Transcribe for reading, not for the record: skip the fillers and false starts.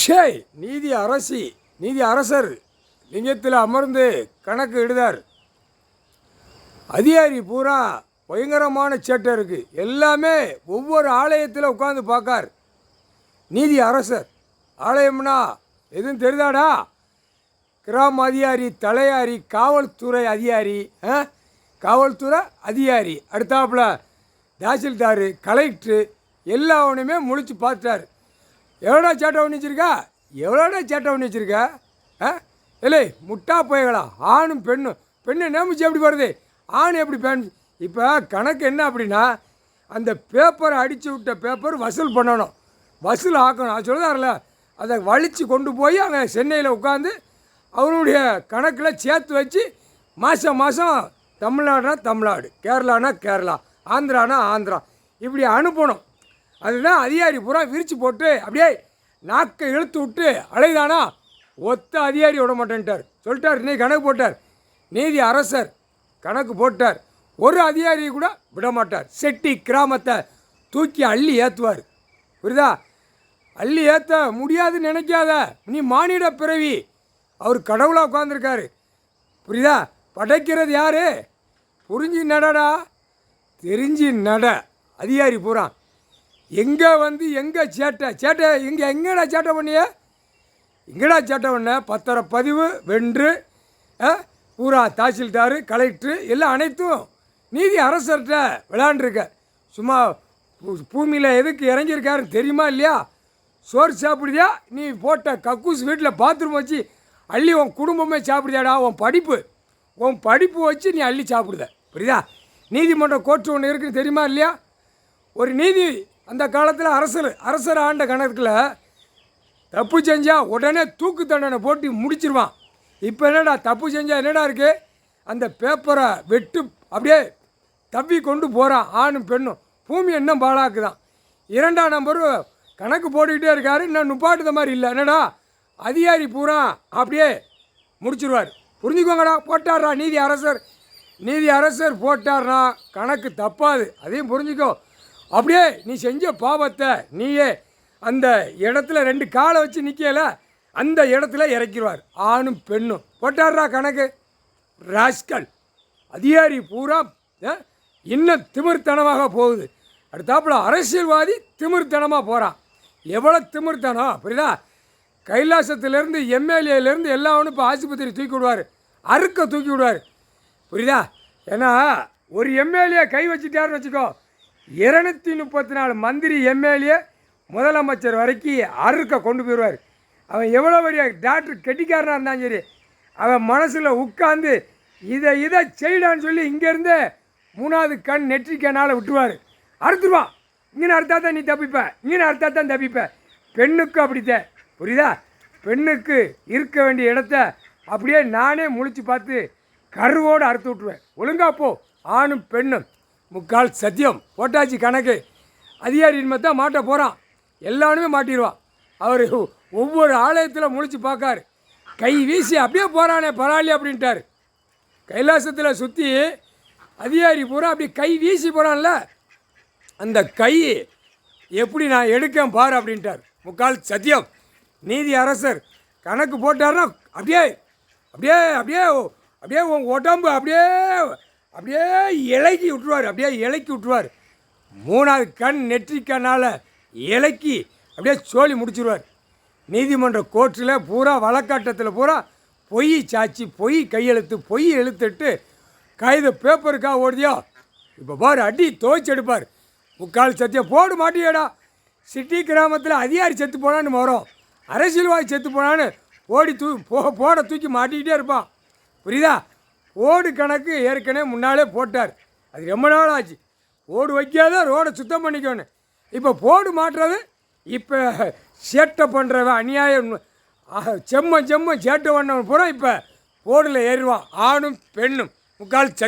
ஷே நீதி அரசி நீதி அரசர் லிங்கத்தில் அமர்ந்து கணக்கு இடுதார். அதிகாரி பூரா பயங்கரமான சேட்டை இருக்குது. எல்லாமே ஒவ்வொரு ஆலயத்தில் உட்காந்து பார்க்கார். நீதி அரசர் ஆலயம்னா எதுவும் தெரிதாடா? கிராம அதிகாரி, தலையாரி, காவல்துறை அதிகாரி, காவல்துறை அதிகாரி, அடுத்தாப்புல தாசில்தார், கலெக்டரு எல்லாவனையுமே முழிச்சு பார்த்துட்டார். எவ்வளோ சேட்டை பண்ணி வச்சுருக்கா? எவ்வளோடா சேட்டை பண்ணி வச்சுருக்கா? இல்லை முட்டா போய்களா? ஆணும் பெண்ணும், பெண்ணு நேமிச்சு எப்படி வருது, ஆண் எப்படி பெண்? இப்போ கணக்கு என்ன அப்படின்னா, அந்த பேப்பரை அடித்து விட்ட பேப்பர் வசூல் பண்ணணும், வசூல் ஆக்கணும். அது சொல்லுதார்ல, அதை வலித்து கொண்டு போய் அங்கே சென்னையில் உட்காந்து அவனுடைய கணக்கில் சேர்த்து வச்சு மாதம் மாதம் தமிழ்நாடுனா தமிழ்நாடு, கேரளானா கேரளா, ஆந்திரானா ஆந்திரா இப்படி அனுப்பணும். அதுதான் அதிகாரி பூரா விரித்து போட்டு அப்படியே நாக்கை இழுத்து விட்டு அலைதானா ஒத்த அதிகாரி விட மாட்டேன்ட்டார். சொல்லிட்டார், இன்னைக்கு கணக்கு போட்டார். நீதி அரசர் கணக்கு போட்டார். ஒரு அதிகாரி கூட விட மாட்டார். செட்டி கிராமத்தை தூக்கி அள்ளி ஏற்றுவார். புரியுதா? அள்ளி ஏற்ற முடியாதுன்னு நினைக்காத, நீ மானிட பிறவி. அவர் கடவுளாக உட்காந்துருக்காரு. புரியுதா? படைக்கிறது யார்? புரிஞ்சு நடடா, தெரிஞ்சு நட. அதிகாரி பூரா எங்கே வந்து எங்கே சேட்டை எங்கடா சேட்டை பண்ணிய? எங்கடா சேட்டை பண்ண? பத்திரப்பதிவு வென்று பூரா தாசில்தார், கலெக்டரு எல்லாம் அனைத்தும் நீதி அரசர்கிட்ட விளையாண்டுருக்க. சும்மா பூமியில் எதுக்கு இறங்கியிருக்காருன்னு தெரியுமா இல்லையா? சோறு சாப்பிடுதியா? நீ போட்ட கக்கூஸ் வீட்டில் பாத்ரூம் வச்சு அள்ளி உன் குடும்பமே சாப்பிடுதியாடா? உன் படிப்பு வச்சு நீ அள்ளி சாப்பிடுத. புரியுதா? நீதிமன்றம் கோர்ட்டு ஒன்று இருக்குன்னு தெரியுமா இல்லையா? ஒரு நீதி அந்த காலத்தில் அரசர் ஆண்ட கணக்கில் தப்பு செஞ்சால் உடனே தூக்கு தண்டனை போட்டு முடிச்சிருவான். இப்போ என்னடா தப்பு செஞ்சால் என்னடா இருக்குது? அந்த பேப்பரை வெட்டு அப்படியே தப்பி கொண்டு போகிறான் ஆணும் பெண்ணும். பூமி என்ன பாழாக்குதான். 2ஆம் நம்பரு கணக்கு போட்டுக்கிட்டே இருக்காரு. இன்னும் நுப்பாட்டுத மாதிரி இல்லை. என்னடா அதிகாரி பூரா அப்படியே முடிச்சிருவார். புரிஞ்சுக்கோங்கடா. போட்டார்றா நீதி அரசர் போட்டார்னா கணக்கு தப்பாது. அதையும் புரிஞ்சுக்கோ. அப்படியே நீ செஞ்ச பாவத்தை நீயே அந்த இடத்துல 2 காலை வச்சு நிற்கல, அந்த இடத்துல இறக்கிடுவார். ஆணும் பெண்ணும் போட்டார்றா கணக்கு. ராஸ்கல் அதிகாரி பூரா இன்னும் திமிர்த்தனமாக போகுது. அடுத்தாப்புல அரசியல்வாதி திமிர்த்தனமாக போகிறான். எவ்வளோ திமிர்த்தனம் புரியுதா? கைலாசத்துலேருந்து எம்எல்ஏலேருந்து எல்லாவனும் இப்போ ஆஸ்பத்திரி தூக்கி விடுவார், அறுக்க தூக்கி விடுவார். புரியுதா? ஏன்னா ஒரு எம்எல்ஏ கை வச்சுட்டாருன்னு வச்சுக்கோ, 234 மந்திரி எம்எல்ஏ முதலமைச்சர் வரைக்கும் அறுக்க கொண்டு போயிடுவார். அவன் எவ்வளோ பெரிய டாக்டர் கெட்டிக்காரனாக இருந்தாலும் சரி, அவன் மனசில் உட்காந்து இதை செய்யலான்னு சொல்லி இங்கேருந்து 3வது கண் நெற்றிக்கனால் விட்டுருவார். அறுத்துருவான். இங்கே அறுத்தா தான் நீ தப்பிப்ப, இங்கே அறுத்தா தான் தப்பிப்ப. பெண்ணுக்கு அப்படித்தான். புரியுதா? பெண்ணுக்கு இருக்க வேண்டிய இடத்த அப்படியே நானே முழிச்சு பார்த்து கருவோடு அறுத்து விட்ருவேன். ஒழுங்கா போ. ஆணும் பெண்ணும் முக்கால் சத்தியம் போட்டாச்சு கணக்கு. அதிகாரி இனிமேல் தான் மாட்ட போகிறான். எல்லாருமே மாட்டிடுவான். அவர் ஒவ்வொரு ஆலயத்தில் முழிச்சு பார்க்காரு. கை வீசி அப்படியே போகிறானே பரவாயில்ல அப்படின்ட்டார். கைலாசத்தில் சுற்றி அதிகாரி பூரா அப்படி கை வீசி போகிறான்ல, அந்த கை எப்படி நான் எடுக்கேன் பாரு அப்படின்ட்டார். முக்கால் சத்தியம். நீதி அரசர் கணக்கு போட்டார்னா அப்படியே அப்படியே அப்படியே அப்படியே உன் உடம்பு அப்படியே அப்படியே இலக்கி விட்டுருவார். அப்படியே இலக்கி விட்டுருவார். 3வது கண் நெற்றிக்கண்ணால் இலக்கி அப்படியே சோழி முடிச்சிருவார். நீதிமன்ற கோர்ட்டில் பூரா வழக்காட்டத்தில் பூரா பொய் சாட்சி, பொய் கையெழுத்து, பொய் எழுத்துட்டு கைது பேப்பருக்காக ஓடுதியோ. இப்போ பாரு அடி துவைச்சு எடுப்பார். முக்கால் சத்தியம் போடு மாட்டியடா. சிட்டி கிராமத்தில் அதிகாரி செத்து போனான்னு வரும், அரசியல்வாதி செத்து போனான்னு ஓடி போட தூக்கி மாட்டிக்கிட்டே இருப்பான். புரியுதா? ஓடு கணக்கு ஏற்கனவே முன்னாலே போட்டார். அது ரொம்ப நாள் ஆச்சு. ஓடு வைக்காத ரோடை சுத்தம் பண்ணிக்கணும். இப்போ போடு மாட்டுறது. இப்போ சேட்டை பண்ணுறவன் அநியாயம் செம்ம சேட்டை பண்ணவன் பூரா இப்போ போடில் ஏறுவான். ஆணும் பெண்ணும் முக்கால்